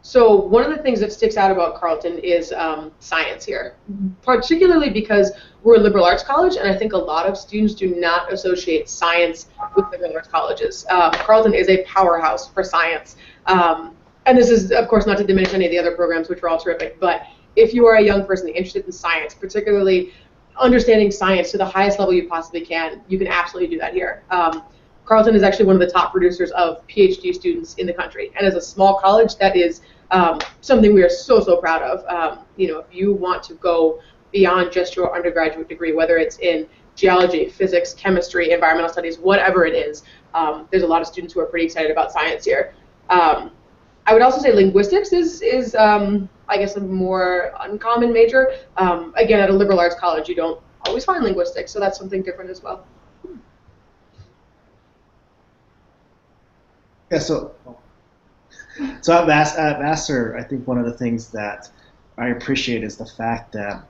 So one of the things that sticks out about Carleton is science here, particularly because we're a liberal arts college, and I think a lot of students do not associate science with liberal arts colleges. Carleton is a powerhouse for science. And this is, of course, not to diminish any of the other programs, which are all terrific, but if you are a young person interested in science, particularly understanding science to the highest level you possibly can, you can absolutely do that here. Carleton is actually one of the top producers of PhD students in the country, and as a small college, that is something we are so proud of. If you want to go beyond just your undergraduate degree, whether it's in geology, physics, chemistry, environmental studies, whatever it is, there's a lot of students who are pretty excited about science here. I would also say linguistics is I guess, a more uncommon major. Again, at a liberal arts college, you don't always find linguistics, so that's something different as well. Yeah, so at Vassar, I think one of the things that I appreciate is the fact that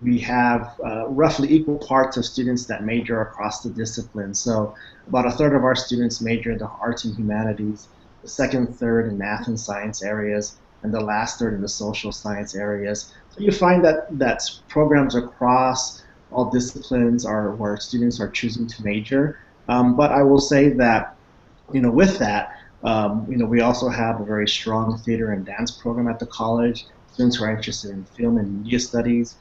we have roughly equal parts of students that major across the disciplines. So about a third of our students major in the arts and humanities, the second third in math and science areas, and the last third in the social science areas. So you find that programs across all disciplines are where students are choosing to major. But I will say that, with that, we also have a very strong theater and dance program at the college. Students who are interested in film and media studies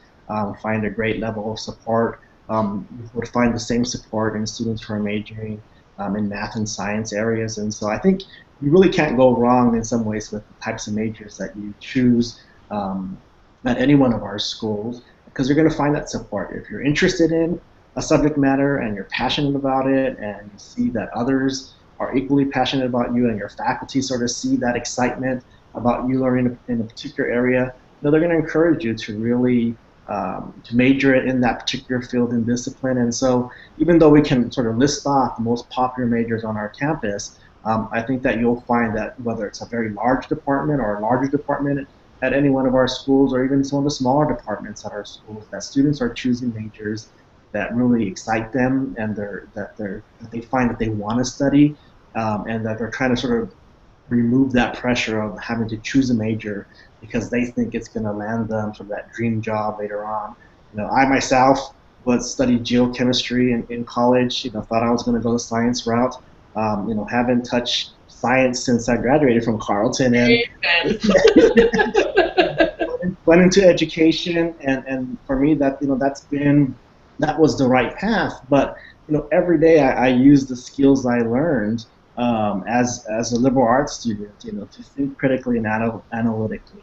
find a great level of support. You would find the same support in students who are majoring in math and science areas. And so I think you really can't go wrong in some ways with the types of majors that you choose at any one of our schools, because you're going to find that support. If you're interested in a subject matter and you're passionate about it, and you see that others are equally passionate about you, and your faculty sort of see that excitement about you learning in a particular area, they're going to encourage you to really to major in that particular field and discipline. And so even though we can sort of list off the most popular majors on our campus, I think that you'll find that whether it's a very large department or a larger department at any one of our schools, or even some of the smaller departments at our schools, that students are choosing majors that really excite them, and that they find that they want to study, and that they're trying to sort of remove that pressure of having to choose a major because they think it's going to land them sort of that dream job later on. I myself studied geochemistry in college. Thought I was going to go the science route. Haven't touched science since I graduated from Carleton, and went into education. And for me, that was the right path. But every day I use the skills I learned as a liberal arts student, to think critically and analytically,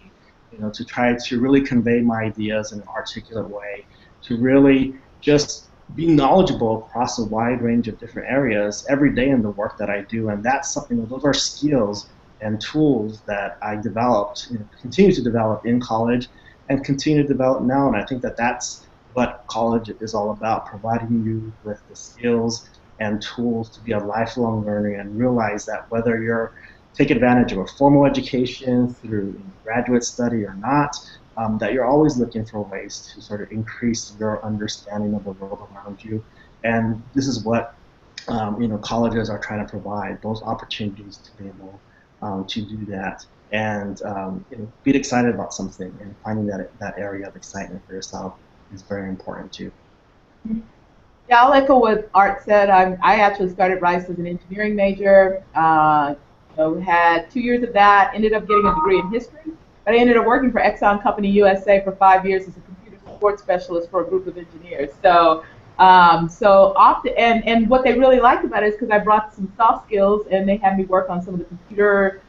to try to really convey my ideas in an articulate way, to really just be knowledgeable across a wide range of different areas every day in the work that I do. And that's something, those are skills and tools that I developed, continue to develop in college and continue to develop now. And I think that that's what college is all about, providing you with the skills and tools to be a lifelong learner, and realize that whether you're take advantage of a formal education through graduate study or not, that you're always looking for ways to sort of increase your understanding of the world around you. And this is what colleges are trying to provide, those opportunities to be able to do that, and be excited about something, and finding that area of excitement for yourself is very important too. Yeah, I'll echo what Art said. I actually started Rice as an engineering major. Had 2 years of that, ended up getting a degree in history, but I ended up working for Exxon Company USA for 5 years as a computer support specialist for a group of engineers. So often, and what they really liked about it is because I brought some soft skills, and they had me work on some of the computer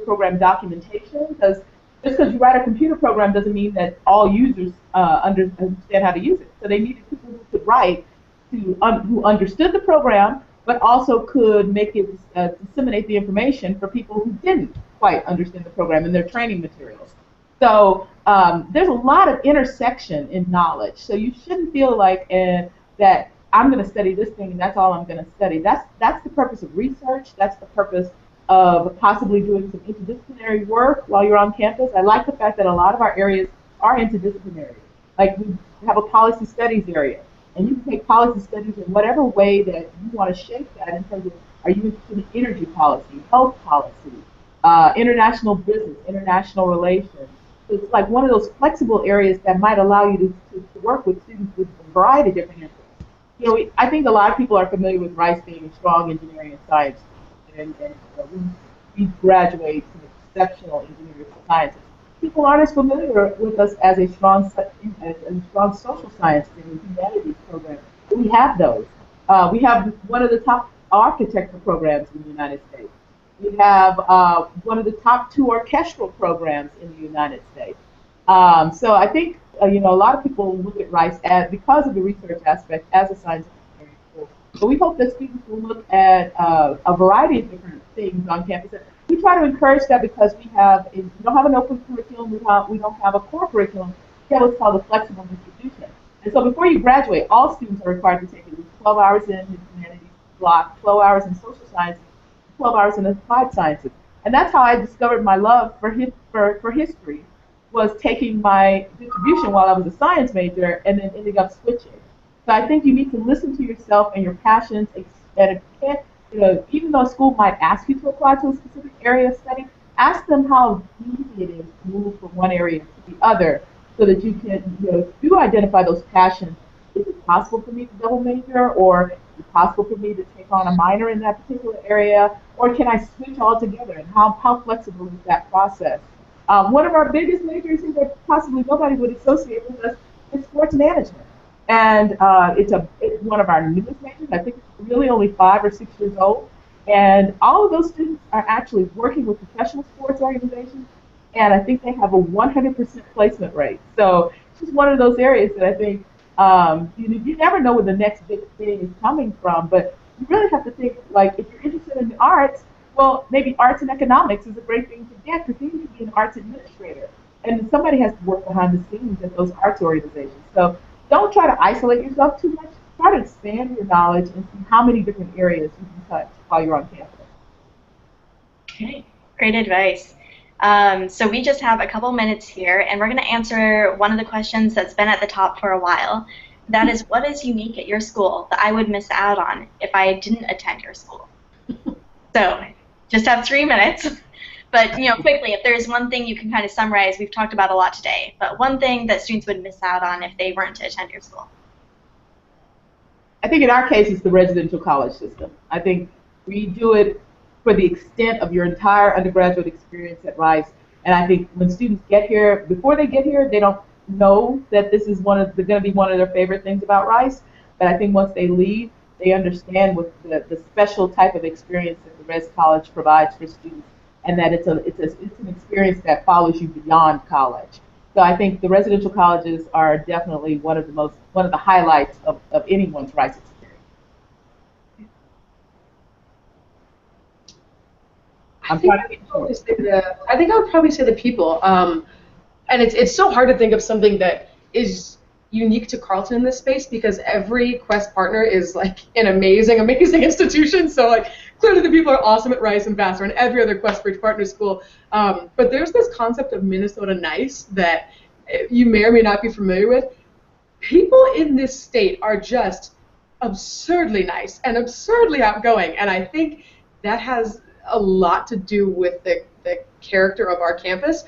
program documentation. Because just because you write a computer program doesn't mean that all users understand how to use it. So they needed people who could write, who understood the program, but also could make it disseminate the information for people who didn't quite understand the program in their training materials. So there's a lot of intersection in knowledge. So you shouldn't feel like that I'm going to study this thing and that's all I'm going to study. That's the purpose of research. That's the purpose of possibly doing some interdisciplinary work while you're on campus. I like the fact that a lot of our areas are interdisciplinary. Like we have a policy studies area, and you can take policy studies in whatever way that you want to shape that in terms of, are you interested in energy policy, health policy, international business, international relations. So it's like one of those flexible areas that might allow you to work with students with a variety of different interests. You know, I think a lot of people are familiar with Rice being a strong engineering and science, and we graduate from exceptional engineers and scientists. People aren't as familiar with us as a strong social science and humanities program. But we have those. We have one of the top architecture programs in the United States. We have one of the top 2 orchestral programs in the United States. So I think you know, a lot of people look at Rice as, because of the research aspect, as a science engineering school. But we hope that students will look at a variety of different things on campus. We try to encourage that because we don't have an open curriculum, we don't have a core curriculum. We have what's called a flexible distribution. And so before you graduate, all students are required to take at least 12 hours in the humanities block, 12 hours in social sciences, 12 hours in applied sciences. And that's how I discovered my love for history, was taking my distribution while I was a science major and then ending up switching. So I think you need to listen to yourself and your passions, and if you can't, you know, even though a school might ask you to apply to a specific area of study, ask them how easy it is to move from one area to the other, so that you can, you know, if you identify those passions, is it possible for me to double major, or is it possible for me to take on a minor in that particular area, or can I switch altogether, and how flexible is that process? One of our biggest majors that possibly nobody would associate with us is sports management. And it's one of our newest majors. I think it's really only 5 or 6 years old. And all of those students are actually working with professional sports organizations. And I think they have a 100% placement rate. So it's just one of those areas that I think you never know where the next big thing is coming from. But you really have to think, like, if you're interested in the arts, well, maybe arts and economics is a great thing to get, because then you can be an arts administrator. And somebody has to work behind the scenes at those arts organizations. So don't try to isolate yourself too much. Try to expand your knowledge and see how many different areas you can touch while you're on campus. Okay, great advice. So we just have a couple minutes here, and we're going to answer one of the questions that's been at the top for a while. That is, what is unique at your school that I would miss out on if I didn't attend your school? So just have 3 minutes. But, you know, quickly, if there's one thing you can kind of summarize, we've talked about a lot today, but one thing that students would miss out on if they weren't to attend your school. I think in our case, it's the residential college system. I think we do it for the extent of your entire undergraduate experience at Rice. And I think when students get here, before they get here, they don't know that this is going to be one of their favorite things about Rice. But I think once they leave, they understand what the special type of experience that the Res College provides for students, and that it's an experience that follows you beyond college. So I think the residential colleges are definitely one of the highlights of anyone's Rice experience. I think I would probably say the people. And it's so hard to think of something that is unique to Carleton in this space, because every Quest partner is like an amazing institution. So like clearly the people are awesome at Rice and Vassar and every other QuestBridge partner school. But there's this concept of Minnesota nice that you may or may not be familiar with. People in this state are just absurdly nice and absurdly outgoing, and I think that has a lot to do with the character of our campus.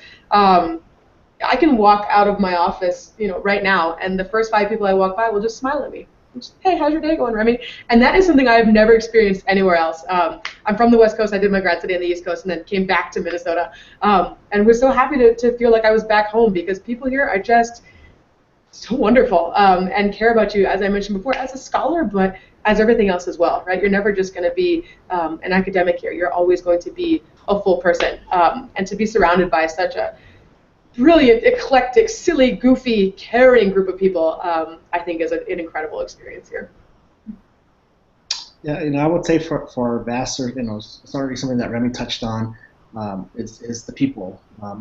I can walk out of my office, you know, right now, and the first 5 people I walk by will just smile at me. Just, hey, how's your day going, Remy? And that is something I've never experienced anywhere else. I'm from the West Coast. I did my grad study on the East Coast and then came back to Minnesota. And was so happy to feel like I was back home, because people here are just so wonderful and care about you, as I mentioned before, as a scholar, but as everything else as well, right? You're never just going to be an academic here. You're always going to be a full person. And to be surrounded by such a brilliant, eclectic, silly, goofy, caring group of people, I think is an incredible experience here. Yeah, you know, I would say for Vassar, you know, it's already something that Remy touched on, is the people. I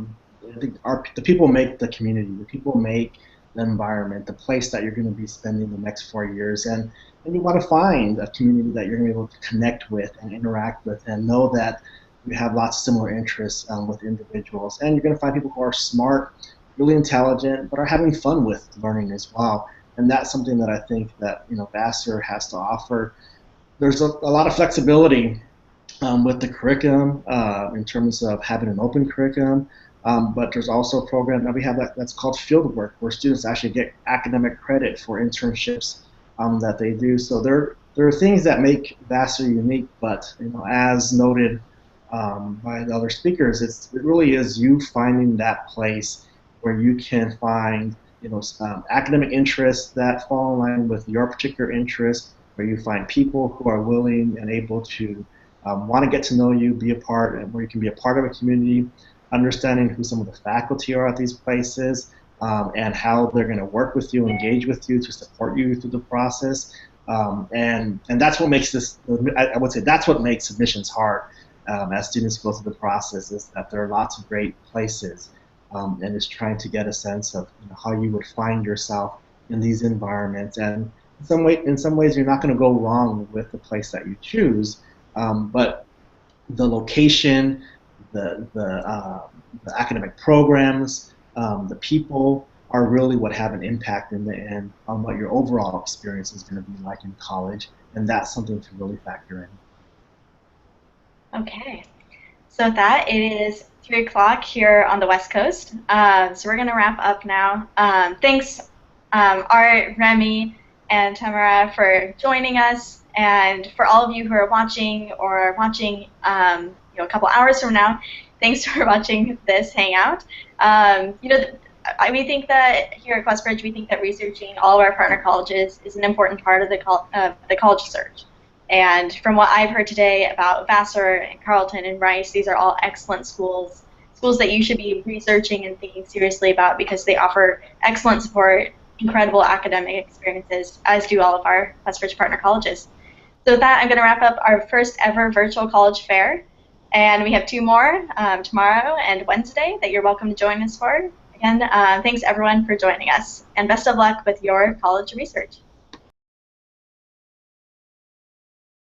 think the people make the community. The people make the environment, the place that you're going to be spending the next 4 years. And you want to find a community that you're going to be able to connect with and interact with, and know that we have lots of similar interests with individuals. And you're going to find people who are smart, really intelligent, but are having fun with learning as well. And that's something that I think that Vassar has to offer. There's a lot of flexibility with the curriculum in terms of having an open curriculum, but there's also a program that we have that's called Fieldwork, where students actually get academic credit for internships that they do. So there are things that make Vassar unique, but as noted by the other speakers, it really is you finding that place where you can find academic interests that fall in line with your particular interests, where you find people who are willing and able to want to get to know you, be a part, and where you can be a part of a community, understanding who some of the faculty are at these places, and how they're going to work with you, engage with you to support you through the process. And that's what makes this, I would say that's what makes admissions hard as students go through the process, is that there are lots of great places, and it's trying to get a sense of how you would find yourself in these environments. And in some ways you're not going to go wrong with the place that you choose, but the location, the academic programs, the people are really what have an impact in the end on what your overall experience is going to be like in college, and that's something to really factor in. Okay, so with that, it is 3 o'clock here on the West Coast, so we're going to wrap up now. Thanks, Art, Remy, and Tamara for joining us, and for all of you who are watching or watching a couple hours from now, thanks for watching this hangout. We think that here at QuestBridge, we think that researching all of our partner colleges is an important part of the college search. And from what I've heard today about Vassar and Carleton and Rice, these are all excellent schools that you should be researching and thinking seriously about, because they offer excellent support, incredible academic experiences, as do all of our QuestBridge partner colleges. So with that, I'm going to wrap up our first ever virtual college fair. And we have 2 more, tomorrow and Wednesday, that you're welcome to join us for. Again, thanks everyone for joining us, and best of luck with your college research.